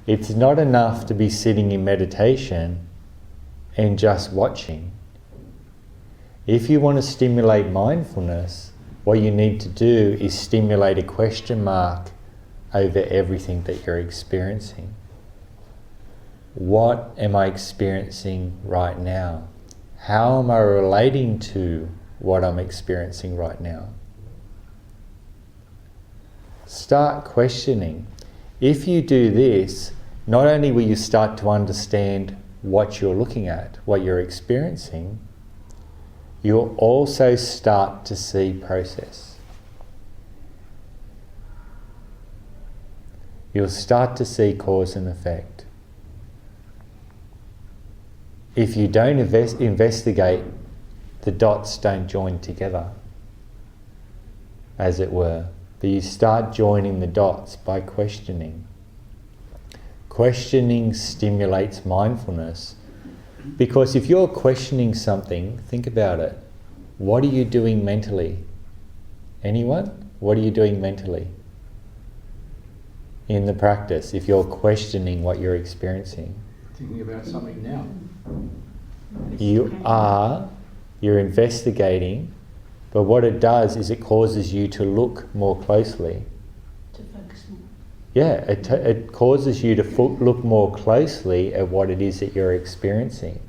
It's not enough to be sitting in meditation and just watching. If you want to stimulate mindfulness, what you need to do is stimulate a question mark over everything that you're experiencing. What am I experiencing right now? How am I relating to what I'm experiencing right now? Start questioning. If you do this, not only will you start to understand what you're looking at, what you're experiencing, you'll also start to see process. You'll start to see cause and effect. If you don't investigate, the dots don't join together, as it were. But you start joining the dots by questioning. Questioning stimulates mindfulness, because if you're questioning something, think about it. What are you doing mentally? Anyone? What are you doing mentally in the practice if you're questioning what you're experiencing? Thinking about something now. You're investigating, but what it does is it causes you to look more closely. To focus more. Yeah, it causes you to look more closely at what it is that you're experiencing.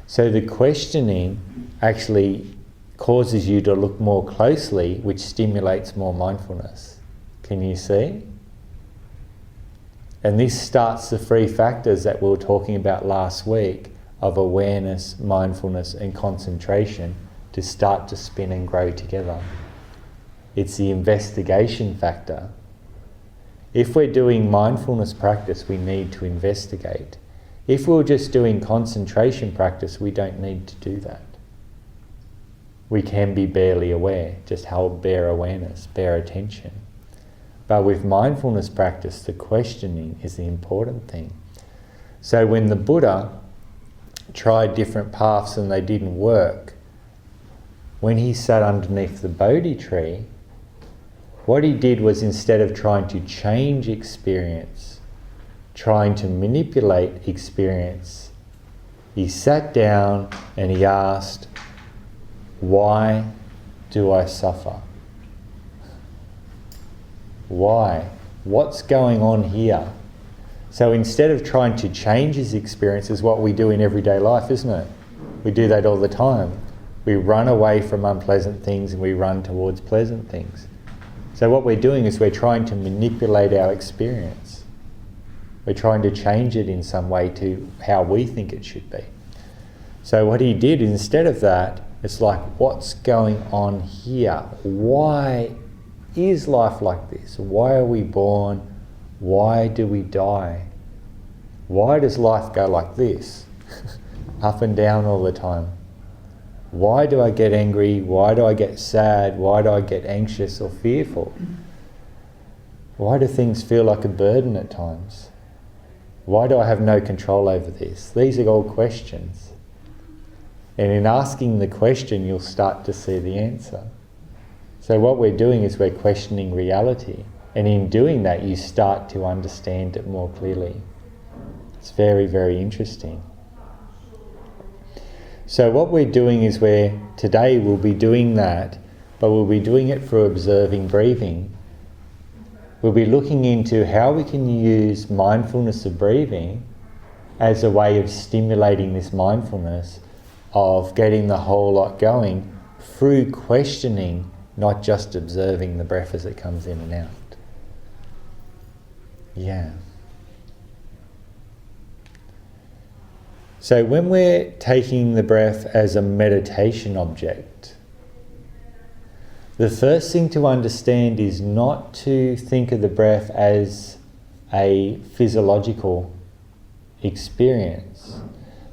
So the questioning actually causes you to look more closely, which stimulates more mindfulness. Can you see? And this starts the three factors that we were talking about last week of awareness, mindfulness and concentration to start to spin and grow together. It's the investigation factor. If we're doing mindfulness practice, we need to investigate. If we're just doing concentration practice, we don't need to do that. We can be barely aware, just hold bare awareness, bare attention. But with mindfulness practice, the questioning is the important thing. So when the Buddha tried different paths and they didn't work, when he sat underneath the Bodhi tree, what he did was, instead of trying to change experience, trying to manipulate experience, he sat down and he asked, why do I suffer? Why? What's going on here? So instead of trying to change his experience, is what we do in everyday life, isn't it? We do that all the time. We run away from unpleasant things and we run towards pleasant things. So what we're doing is we're trying to manipulate our experience. We're trying to change it in some way to how we think it should be. So what he did, instead of that, it's like, what's going on here? Why is life like this? Why are we born? Why do we die? Why does life go like this? Up and down all the time. Why do I get angry? Why do I get sad? Why do I get anxious or fearful? Why do things feel like a burden at times? Why do I have no control over this? These are all questions. And in asking the question, you'll start to see the answer. So what we're doing is we're questioning reality. And in doing that, you start to understand it more clearly. It's very, very interesting. So what we're doing is today we'll be doing that, but we'll be doing it through observing breathing. We'll be looking into how we can use mindfulness of breathing as a way of stimulating this mindfulness of getting the whole lot going through questioning, not just observing the breath as it comes in and out. Yeah. So when we're taking the breath as a meditation object, the first thing to understand is not to think of the breath as a physiological experience.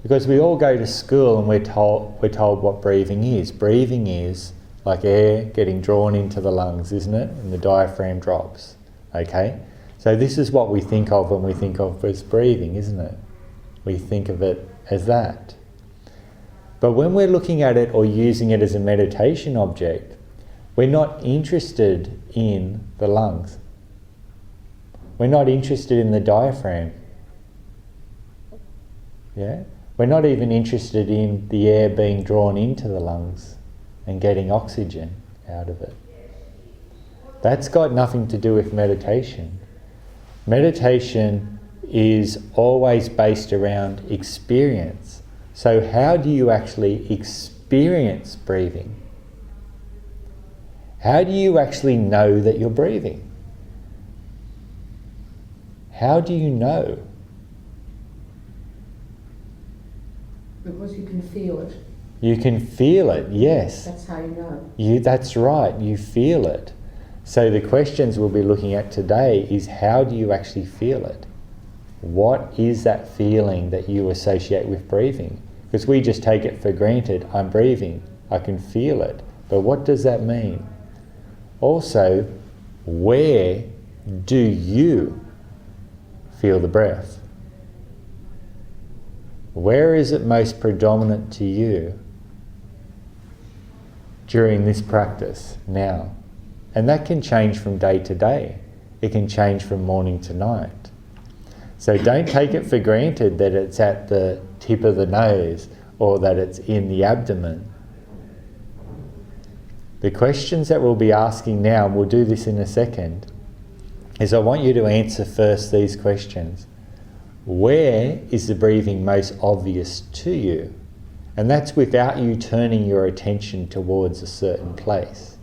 Because we all go to school and we're told what breathing is. Breathing is like air getting drawn into the lungs, isn't it? And the diaphragm drops. Okay? So this is what we think of when we think of as breathing, isn't it? We think of it as that. But when we're looking at it or using it as a meditation object, we're not interested in the lungs. We're not interested in the diaphragm. Yeah? We're not even interested in the air being drawn into the lungs and getting oxygen out of it. That's got nothing to do with meditation. Meditation is always based around experience. So how do you actually experience breathing? How do you actually know that you're breathing? How do you know? Because you can feel it. You can feel it, yes. That's how you know. That's right, you feel it. So the questions we'll be looking at today is, how do you actually feel it? What is that feeling that you associate with breathing? Because we just take it for granted. I'm breathing, I can feel it. But what does that mean? Also, where do you feel the breath? Where is it most predominant to you during this practice now? And that can change from day to day. It can change from morning to night. So don't take it for granted that it's at the tip of the nose or that it's in the abdomen. The questions that we'll be asking now, and we'll do this in a second, is I want you to answer first these questions. Where is the breathing most obvious to you? And that's without you turning your attention towards a certain place.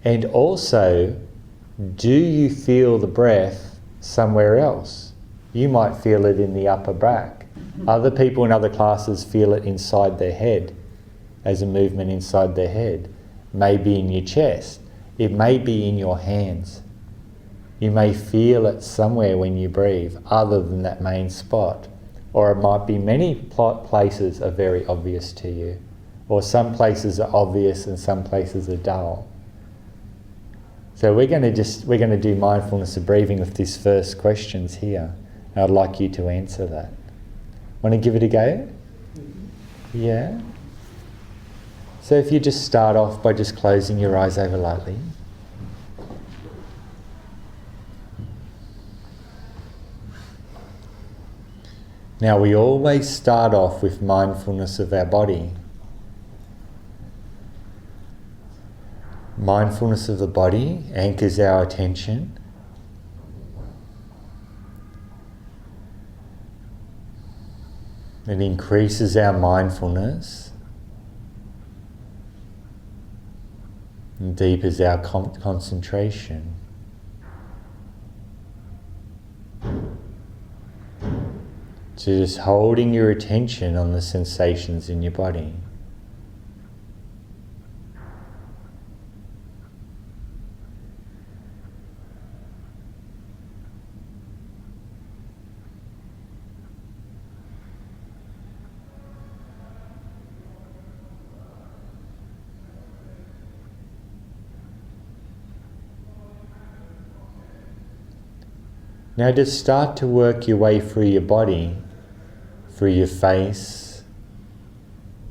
And also, do you feel the breath somewhere else? You might feel it in the upper back. Other people in other classes feel it inside their head, as a movement inside their head. Maybe in your chest. It may be in your hands. You may feel it somewhere when you breathe, other than that main spot. Or it might be many places are very obvious to you. Or some places are obvious and some places are dull. So we're going to do mindfulness of breathing with these first questions here. And I'd like you to answer that. Want to give it a go? Yeah? So if you just start off by just closing your eyes over lightly. Now we always start off with mindfulness of our body. Mindfulness of the body anchors our attention. It increases our mindfulness and deepens our concentration. So just holding your attention on the sensations in your body. Now just start to work your way through your body, through your face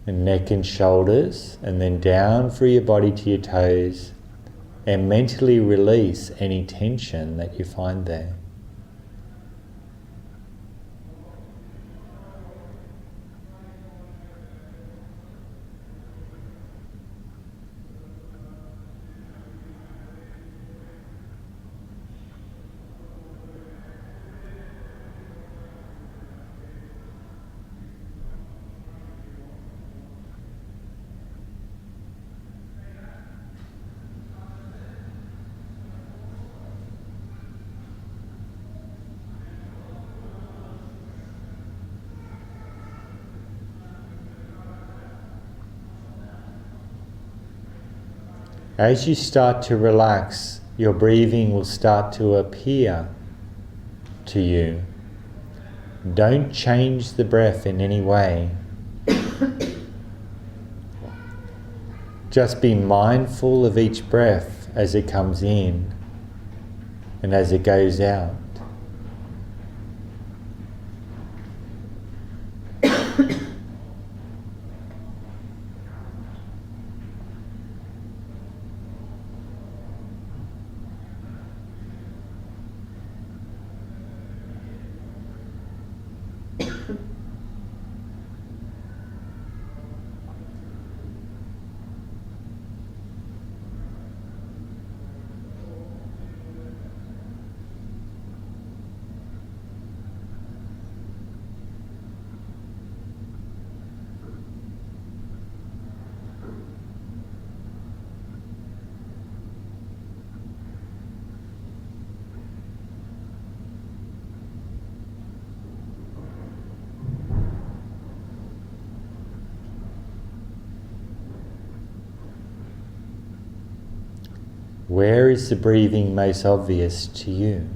and neck and shoulders, and then down through your body to your toes, and mentally release any tension that you find there. As you start to relax, your breathing will start to appear to you. Don't change the breath in any way. Just be mindful of each breath as it comes in and as it goes out. Where is the breathing most obvious to you?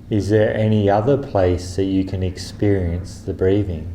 Is there any other place that you can experience the breathing?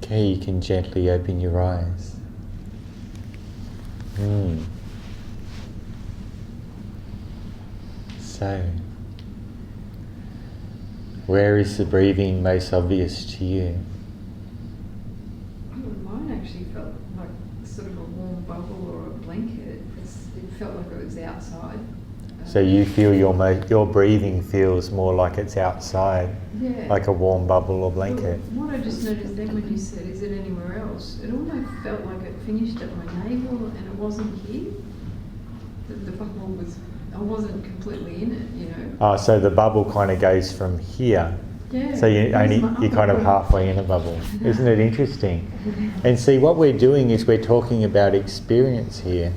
Okay, you can gently open your eyes. So, where is the breathing most obvious to you? Mine actually felt like sort of a warm bubble or a blanket. It felt like it was outside. So you feel your breathing feels more like it's outside, Yeah. like a warm bubble or blanket. What I just noticed then when you said, is it anywhere else? It almost felt like it finished at my navel and it wasn't here. The bubble was, I wasn't completely in it, you know. Oh, so the bubble kind of goes from here. Yeah. So you're kind of halfway in a bubble. Isn't it interesting? And see, what we're doing is we're talking about experience here.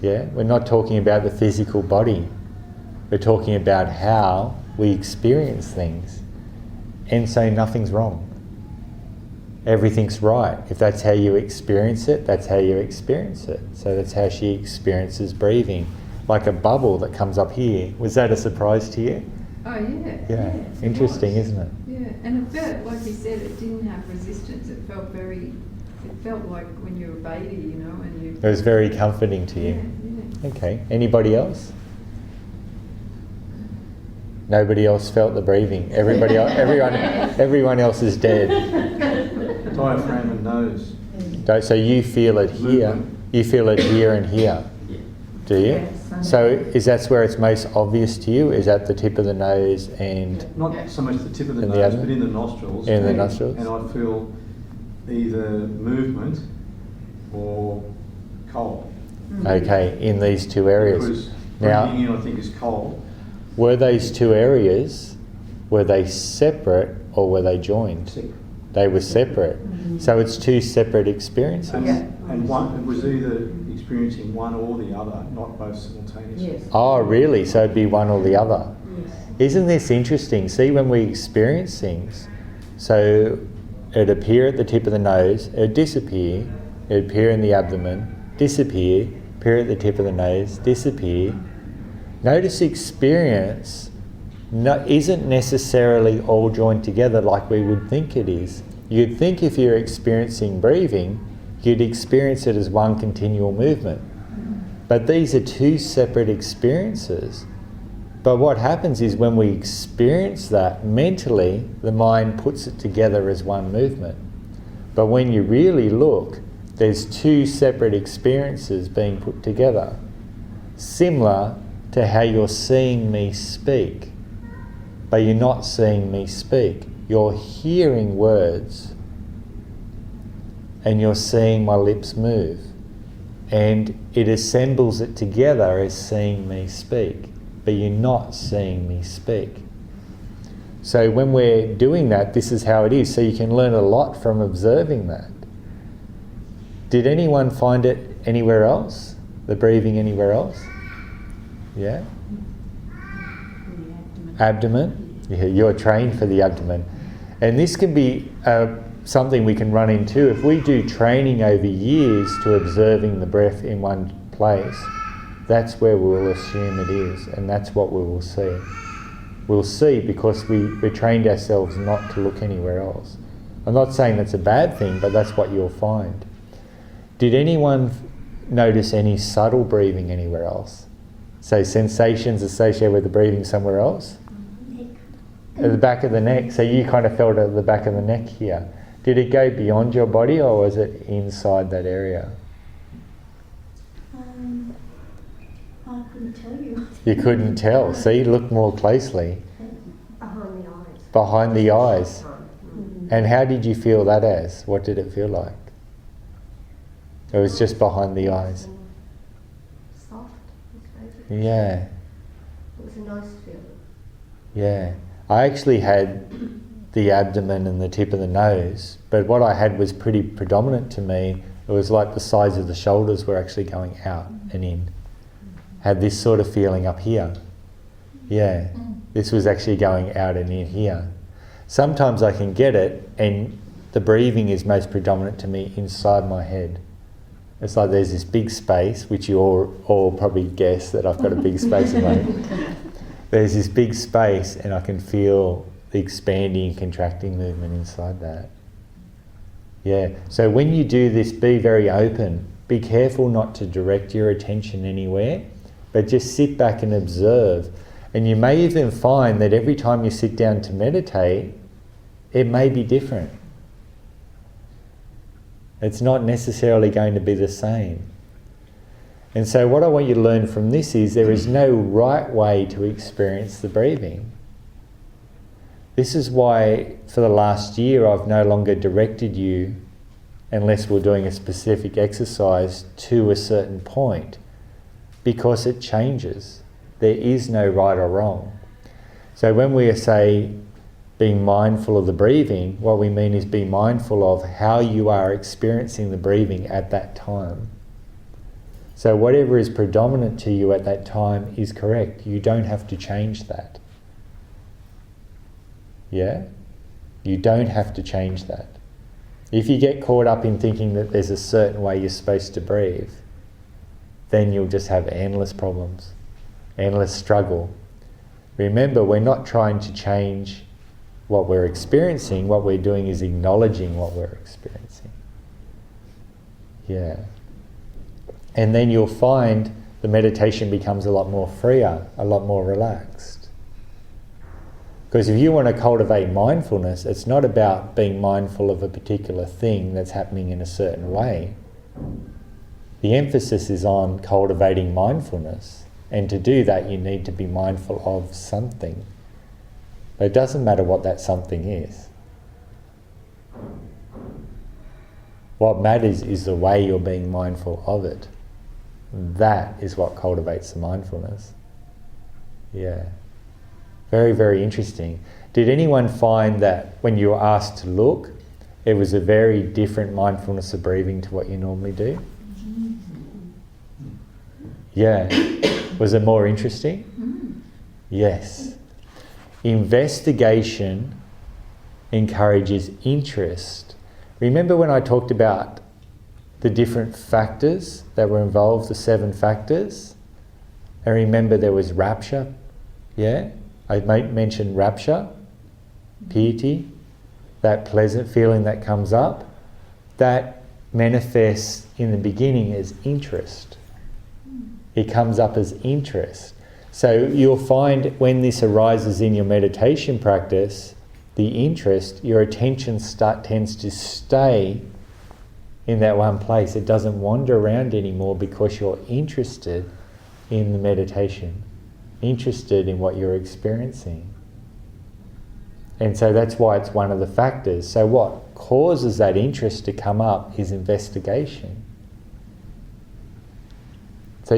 Yeah, we're not talking about the physical body. We're talking about how we experience things. And so nothing's wrong. Everything's right. If that's how you experience it, that's how you experience it. So that's how she experiences breathing. Like a bubble that comes up here. Was that a surprise to you? Oh yeah. Yeah, interesting, isn't it? Yeah, and it felt, like you said, it didn't have resistance. It felt like when you're a baby, you know, and you... It was very comforting to you. Yeah. Okay, anybody else? Nobody else felt the breathing. Everybody else, everyone else is dead. Diaphragm and nose. So you feel it here. Movement. You feel it here and here. Do you? Yes. So is that where it's most obvious to you? Is at the tip of the nose and Not so much the tip of the And the nose, other? but in the nostrils. In the nostrils? And I feel either movement or cold. okay, in these two areas. Because Now, breathing in, I think, is cold. were those two areas, were they separate or were they joined? Separate. They were separate. So it's two separate experiences. And one, it was either experiencing one or the other, not both simultaneously. Yes. Oh, really? So it'd be one or the other. Yes. Isn't this interesting? See, when we experience things, so it'd appear at the tip of the nose, it'd disappear, it'd appear in the abdomen, disappear, appear at the tip of the nose, disappear. Notice experience isn't necessarily all joined together like we would think it is. You'd think if you're experiencing breathing, you'd experience it as one continual movement. But these are two separate experiences. But what happens is when we experience that mentally, the mind puts it together as one movement. But when you really look, there's two separate experiences being put together. Similar to how you're seeing me speak, but you're not seeing me speak. You're hearing words and you're seeing my lips move. And it assembles it together as seeing me speak, but you're not seeing me speak. So when we're doing that, this is how it is. So you can learn a lot from observing that. Did anyone find it anywhere else? The breathing anywhere else? Yeah? Abdomen. Yeah, you're trained for the abdomen. And this can be something we can run into. If we do training over years to observing the breath in one place, that's where we'll assume it is, and that's what we will see. We'll see because we trained ourselves not to look anywhere else. I'm not saying that's a bad thing, but that's what you'll find. Did anyone notice any subtle breathing anywhere else? So sensations associated with the breathing somewhere else? At the back of the neck. So you kind of felt it at the back of the neck here. Did it go beyond your body or was it inside that area? I couldn't tell you. You couldn't tell. See, look more closely. Behind the eyes. Behind the eyes. And how did you feel that as? What did it feel like? It was just behind the eyes. Soft, basically. Yeah, It was a nice feeling. yeah. I actually had the abdomen and the tip of the nose, but what I had was pretty predominant to me. It was like the sides of the shoulders were actually going out and in. Had this sort of feeling up here. Yeah, this was actually going out and in here. Sometimes I can get it and the breathing is most predominant to me inside my head. It's like there's this big space, which you all probably guess that I've got a big space in my head. There's this big space and I can feel the expanding and contracting movement inside that. Yeah, so when you do this, be very open. Be careful not to direct your attention anywhere, but just sit back and observe. And you may even find that every time you sit down to meditate, it may be different. It's not necessarily going to be the same. And so what I want you to learn from this is there is no right way to experience the breathing. This is why for the last year I've no longer directed you, unless we're doing a specific exercise, to a certain point, because it changes. There is no right or wrong. So when we say being mindful of the breathing, what we mean is be mindful of how you are experiencing the breathing at that time. So whatever is predominant to you at that time is correct. You don't have to change that. Yeah? You don't have to change that. If you get caught up in thinking that there's a certain way you're supposed to breathe, then you'll just have endless problems, endless struggle. Remember, we're not trying to change what we're experiencing. What we're doing is acknowledging what we're experiencing. Yeah. And then you'll find the meditation becomes a lot more freer, a lot more relaxed. Because if you want to cultivate mindfulness, it's not about being mindful of a particular thing that's happening in a certain way. The emphasis is on cultivating mindfulness. And to do that, you need to be mindful of something. But it doesn't matter what that something is. What matters is the way you're being mindful of it. That is what cultivates the mindfulness. Yeah. Very, very interesting. Did anyone find that when you were asked to look, it was a very different mindfulness of breathing to what you normally do? Yeah. Was it more interesting? Yes. Investigation encourages interest. Remember when I talked about the different factors that were involved, the 7 factors? And remember there was rapture, yeah? I mentioned rapture, piety, that pleasant feeling that comes up, that manifests in the beginning as interest. It comes up as interest. So you'll find when this arises in your meditation practice, the interest, your attention tends to stay in that one place. It doesn't wander around anymore because you're interested in the meditation, interested in what you're experiencing. And so that's why it's one of the factors. So what causes that interest to come up is investigation. So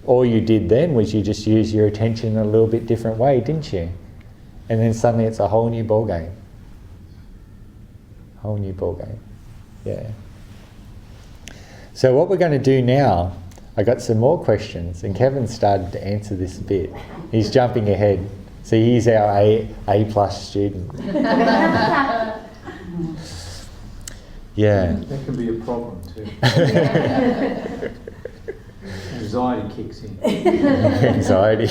all you did then was you just used your attention in a little bit different way, didn't you? And then suddenly it's a whole new ball game. Whole new ball game. Yeah. So what we're going to do now, I got some more questions, and Kevin started to answer this a bit. He's jumping ahead. So he's our A+ student. Yeah. That can be a problem too. Anxiety kicks in. Anxiety.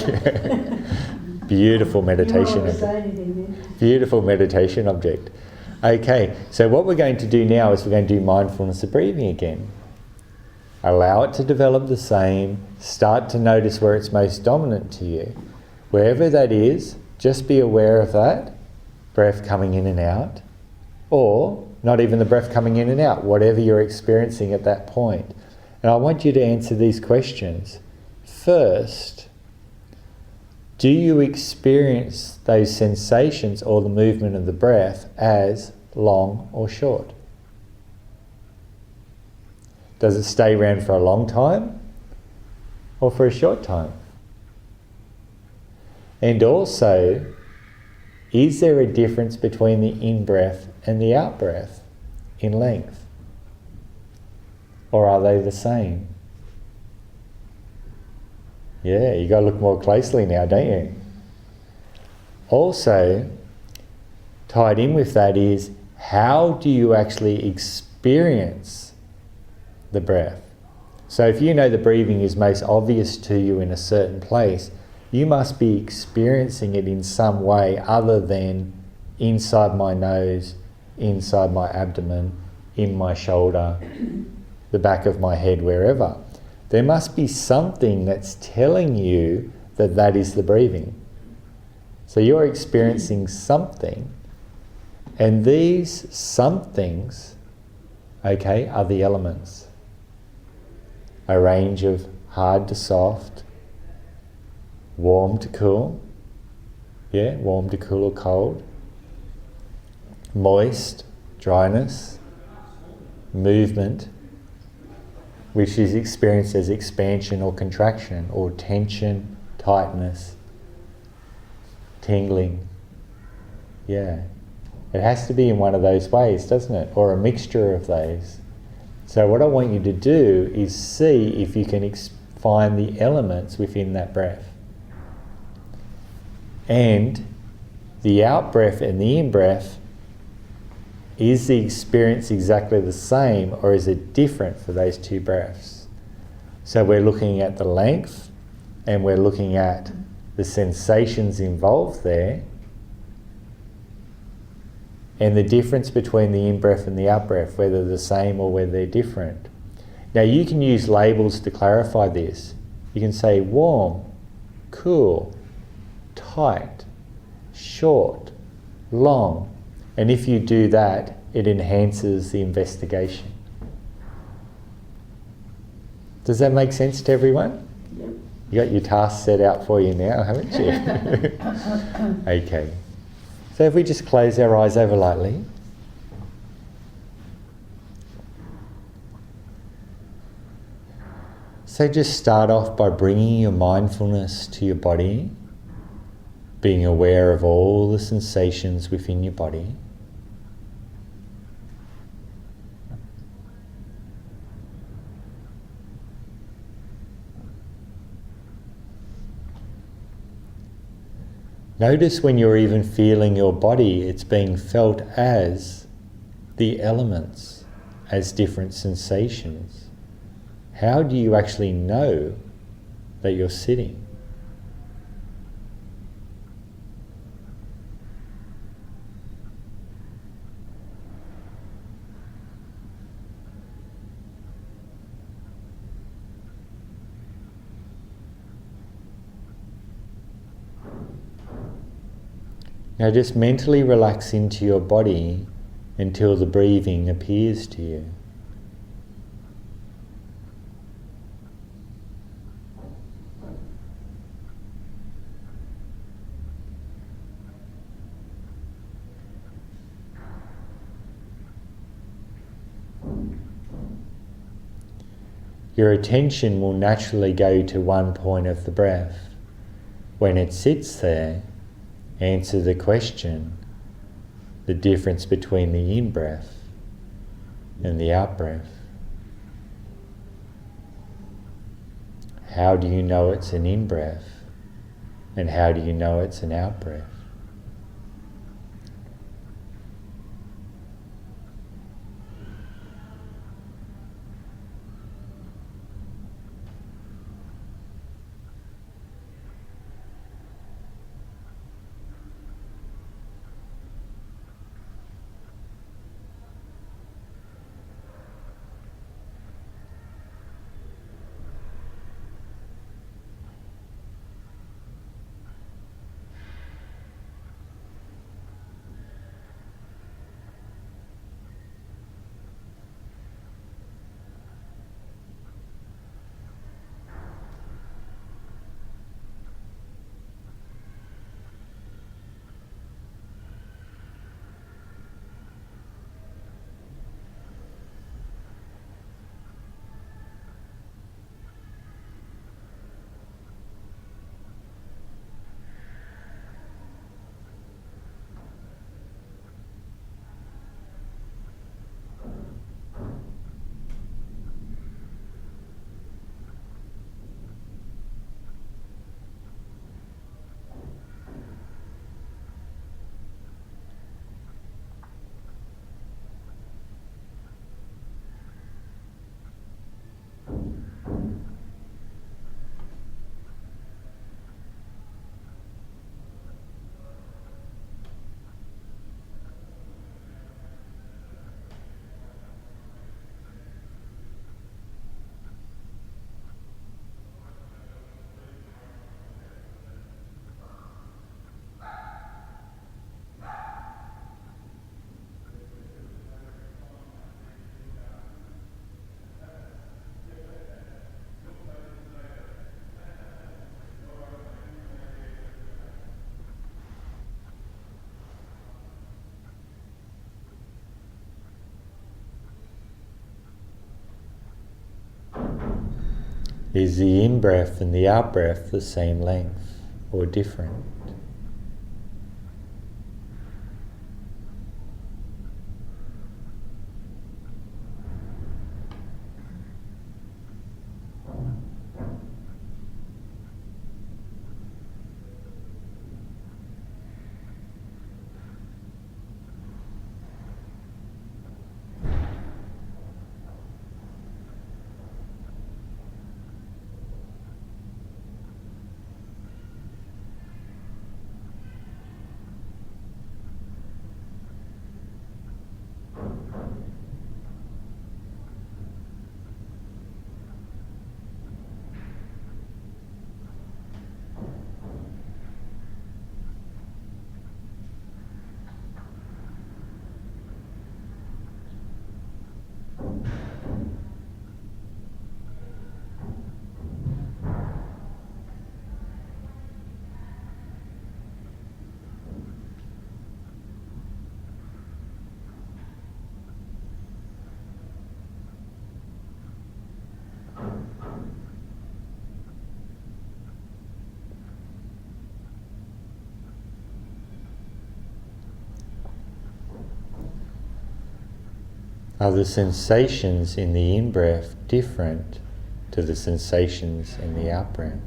Beautiful meditation object. Beautiful meditation object. Okay, so what we're going to do now is we're going to do mindfulness of breathing again. Allow it to develop the same. Start to notice where it's most dominant to you. Wherever that is, just be aware of that. Breath coming in and out. Or not even the breath coming in and out, whatever you're experiencing at that point. And I want you to answer these questions. First, do you experience those sensations or the movement of the breath as long or short? Does it stay around for a long time or for a short time? And also, is there a difference between the in-breath and the out-breath in length? Or are they the same? Yeah, you got to look more closely now, don't you? Also, tied in with that is, how do you actually experience the breath? So if you know the breathing is most obvious to you in a certain place, you must be experiencing it in some way other than inside my nose, inside my abdomen, in my shoulder, the back of my head, wherever. There must be something that's telling you that that is the breathing. So you're experiencing something, and these somethings, okay, are the elements. A range of hard to soft, warm to cool, yeah, warm to cool or cold, moist, dryness, movement, which is experienced as expansion or contraction, or tension, tightness, tingling. Yeah. It has to be in one of those ways, doesn't it? Or a mixture of those. So what I want you to do is see if you can find the elements within that breath. And the out-breath and the in-breath, is the experience exactly the same, or is it different for those two breaths? So we're looking at the length, and we're looking at the sensations involved there, and the difference between the in-breath and the out-breath, whether they're the same or whether they're different. Now you can use labels to clarify this. You can say warm, cool, tight, short, long. And if you do that, it enhances the investigation. Does that make sense to everyone? Yep. You got your task set out for you now, haven't you? Okay. So if we just close our eyes over lightly. So just start off by bringing your mindfulness to your body, being aware of all the sensations within your body. Notice when you're even feeling your body, it's being felt as the elements, as different sensations. How do you actually know that you're sitting? Now just mentally relax into your body until the breathing appears to you. Your attention will naturally go to one point of the breath. When it sits there, answer the question, the difference between the in-breath and the out-breath. How do you know it's an in-breath? And how do you know it's an out-breath? Is the in-breath and the out-breath the same length or different? Are the sensations in the in-breath different to the sensations in the out-breath?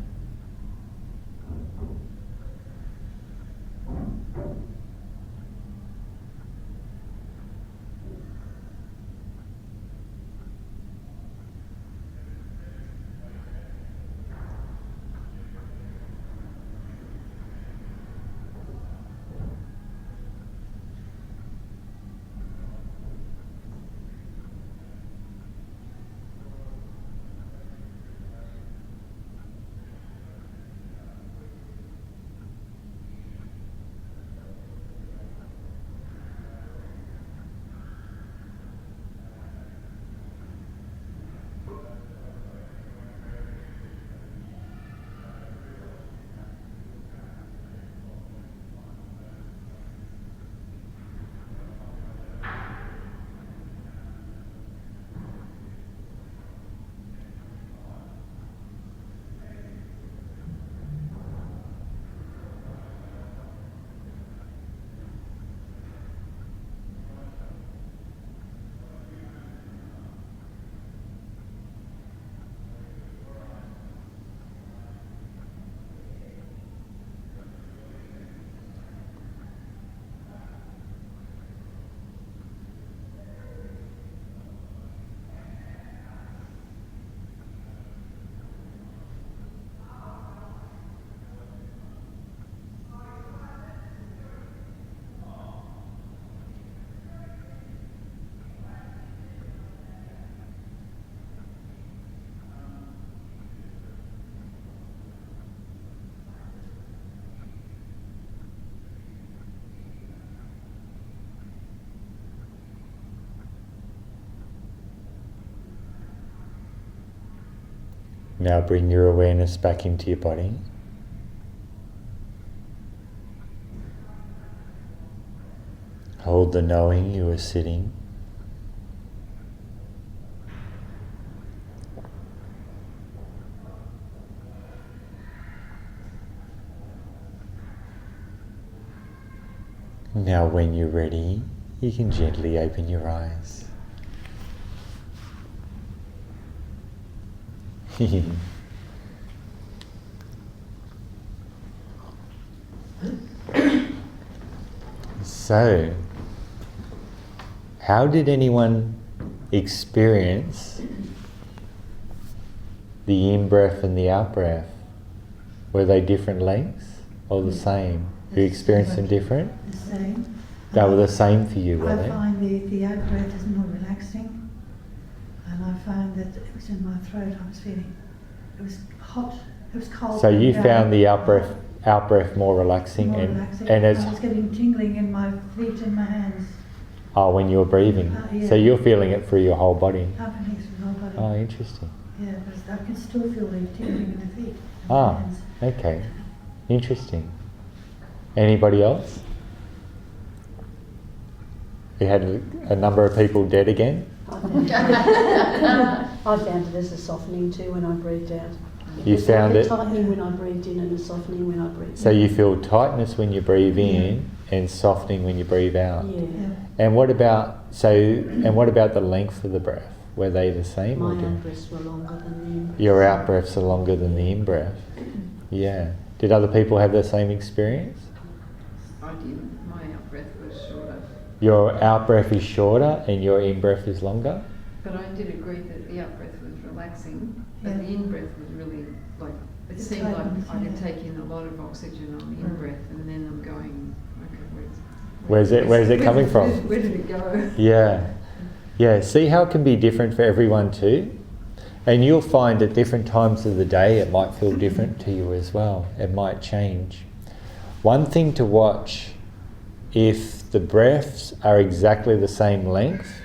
Now bring your awareness back into your body. Hold the knowing you are sitting. Now when you're ready, you can gently open your eyes. So, how did anyone experience the in-breath and the out-breath? Were they different lengths or the same? You experienced them different? The same. They were the same for you, were I they? find the out-breath is more relaxing, and I find that it was in my throat. I was feeling it was hot. It was cold. So you and found the out-breath more relaxing, more and relaxing. and as I was getting tingling in my feet and my hands. when you were breathing. Yeah. So you're feeling it through your whole body. Happening through my body. Oh, interesting. Yeah, but I can still feel the tingling in the feet and the Ah, hands. okay. Interesting. Anybody else? You had a number of people dead again? I found it as a softening too when I breathed out. You It's found like it? a tightening when I breathed in and a softening when I breathed So in. you feel tightness when you breathe in and softening when you breathe out. Yeah. Yeah. And what about the length of the breath? Were they the same My or different? out-breaths were longer than the in-breaths. Your out breaths are longer than the in breath. Yeah. Did other people have the same experience? I did. My out breath was shorter. Your out breath is shorter and your in breath is longer? But I did agree that the out breath was relaxing, but Yeah. the in breath was really like it It's seemed like tightness, I could yeah. take in a lot of oxygen on the in breath, and then I'm going, okay, Where's it coming from? Where did it go? Yeah. Yeah. See how it can be different for everyone too? And you'll find at different times of the day it might feel different to you as well. It might change. One thing to watch, if the breaths are exactly the same length,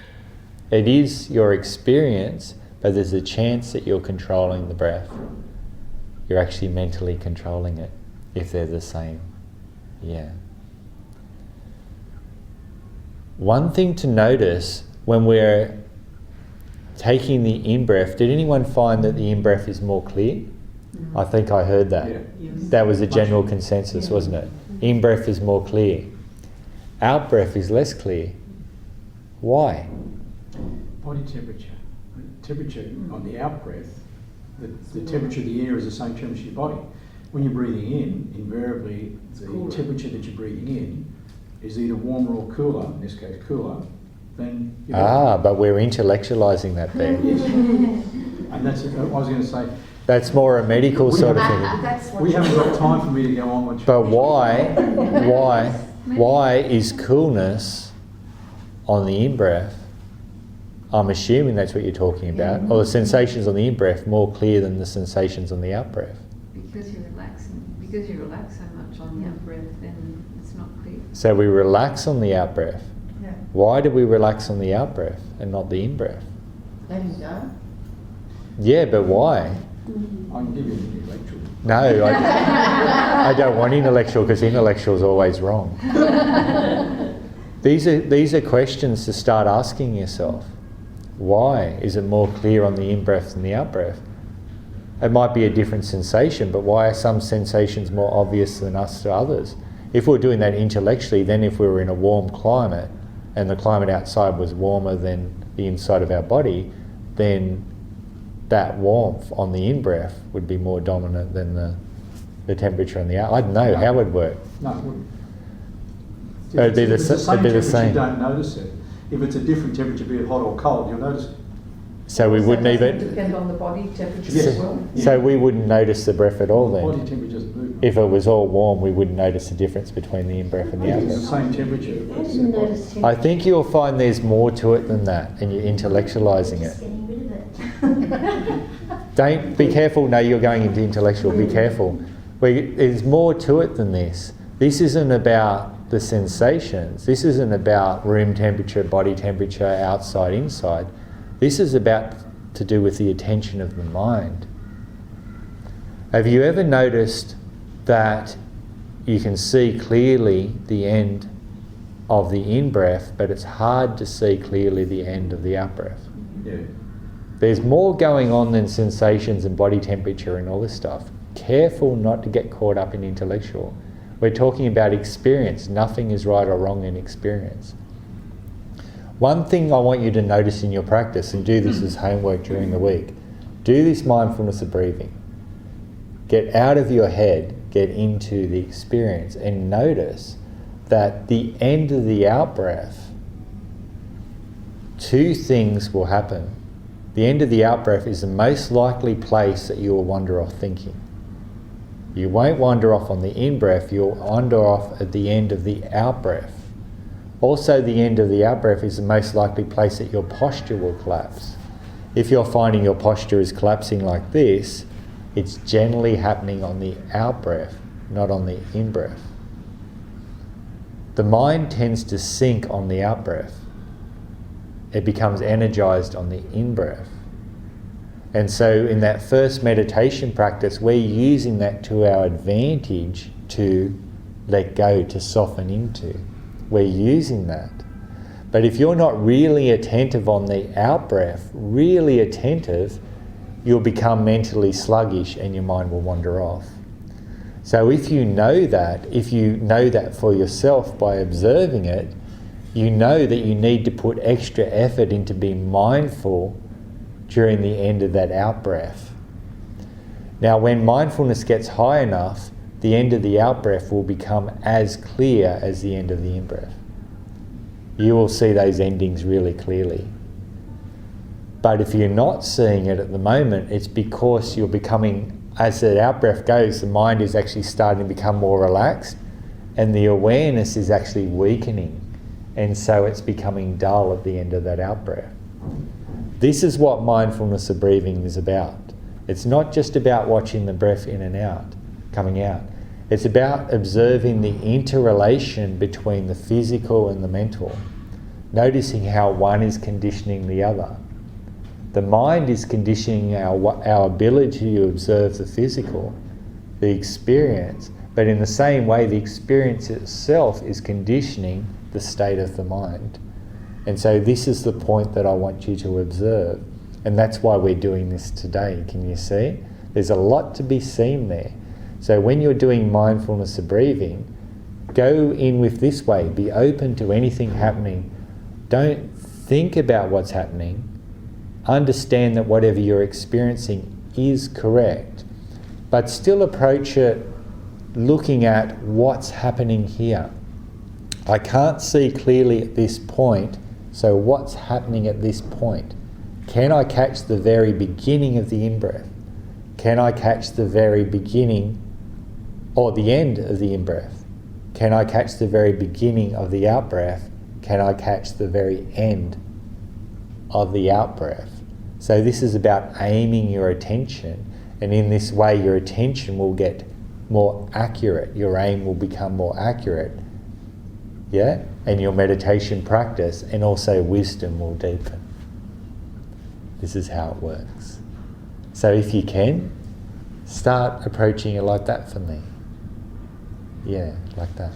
it is your experience, but there's a chance that you're controlling the breath. You're actually mentally controlling it if they're the same. Yeah. One thing to notice when we're taking the in-breath, did anyone find that the in-breath is more clear? I think I heard that. Yeah. Yes. That was a general consensus, wasn't it? In-breath is more clear. Out-breath is less clear. Why? Body temperature. Temperature on the out breath, the temperature of the air is the same temperature of your body. When you're breathing in, invariably the temperature that you're breathing in is either warmer or cooler, in this case cooler, than your body. But we're intellectualizing that there. Yes. And that's, I was going to say, That's more a medical sort of thing. That's what we haven't got time for me to go on with. But why is coolness on the in-breath, I'm assuming that's what you're talking about, or the sensations on the in-breath more clear than the sensations on the out-breath? Because you relax so much on the out breath, then it's not clear. So we relax on the out-breath. Yeah. Why do we relax on the out-breath and not the in-breath? Letting go. Yeah, but why? I can give you an intellectual. No, I don't want intellectual, because intellectual is always wrong. These are questions to start asking yourself. Why is it more clear on the in-breath than the out-breath? It might be a different sensation, but why are some sensations more obvious than us to others? If we're doing that intellectually, then if we were in a warm climate and the climate outside was warmer than the inside of our body, then that warmth on the in-breath would be more dominant than the temperature on the out. I don't know how it would work. No, it wouldn't. It'd be the If it's the same it'd be the temperature, same. you don't notice it. If it's a different temperature, be it hot or cold, you'll notice it. So we wouldn't does it even. depend on the body temperature Yes. as well. So we wouldn't notice the breath at all Body then. temperature doesn't move. If it was all warm, we wouldn't notice the difference between the in-breath and the If it's out-breath. the same temperature. I it's didn't the body. notice I think you'll find there's more to it than that, and you're intellectualizing Just it. getting rid of it. Don't be careful. No, you're going into intellectual. Be careful. There's more to it than this. This isn't about the sensations. This isn't about room temperature, body temperature, outside, inside. This is about to do with the attention of the mind. Have you ever noticed that you can see clearly the end of the in-breath, but it's hard to see clearly the end of the out-breath? Yeah. There's more going on than sensations and body temperature and all this stuff. Careful not to get caught up in intellectual. We're talking about experience. Nothing is right or wrong in experience. One thing I want you to notice in your practice, and do this as homework during the week, do this mindfulness of breathing. Get out of your head, get into the experience, and notice that the end of the out-breath, two things will happen. The end of the out-breath is the most likely place that you will wander off thinking. You won't wander off on the in-breath, you'll wander off at the end of the out-breath. Also, the end of the out-breath is the most likely place that your posture will collapse. If you're finding your posture is collapsing like this, it's generally happening on the out-breath, not on the in-breath. The mind tends to sink on the out-breath. It becomes energized on the in-breath. And so in that first meditation practice, we're using that to our advantage to let go, to soften into. We're using that. But if you're not really attentive on the out-breath, really attentive, you'll become mentally sluggish and your mind will wander off. So if you know that for yourself by observing it, you know that you need to put extra effort into being mindful during the end of that out-breath. Now, when mindfulness gets high enough, the end of the out-breath will become as clear as the end of the in-breath. You will see those endings really clearly. But if you're not seeing it at the moment, it's because you're becoming, as the out-breath goes, the mind is actually starting to become more relaxed and the awareness is actually weakening. And so it's becoming dull at the end of that out-breath. This is what mindfulness of breathing is about. It's not just about watching the breath in and out, coming out. It's about observing the interrelation between the physical and the mental, noticing how one is conditioning the other. The mind is conditioning our ability to observe the physical, the experience, but in the same way the experience itself is conditioning the state of the mind. And so this is the point that I want you to observe. And that's why we're doing this today. Can you see? There's a lot to be seen there. So when you're doing mindfulness of breathing, go in with this way. Be open to anything happening. Don't think about what's happening, understand that whatever you're experiencing is correct, but still approach it looking at what's happening here. I can't see clearly at this point, so what's happening at this point? Can I catch the very beginning of the in-breath? Can I catch the very beginning or the end of the in-breath? Can I catch the very beginning of the out-breath? Can I catch the very end of the out-breath? So this is about aiming your attention, and in this way your attention will get more accurate. Your aim will become more accurate. Yeah? And your meditation practice and also wisdom will deepen. This is how it works. So if you can, start approaching it like that for me. Yeah, like that.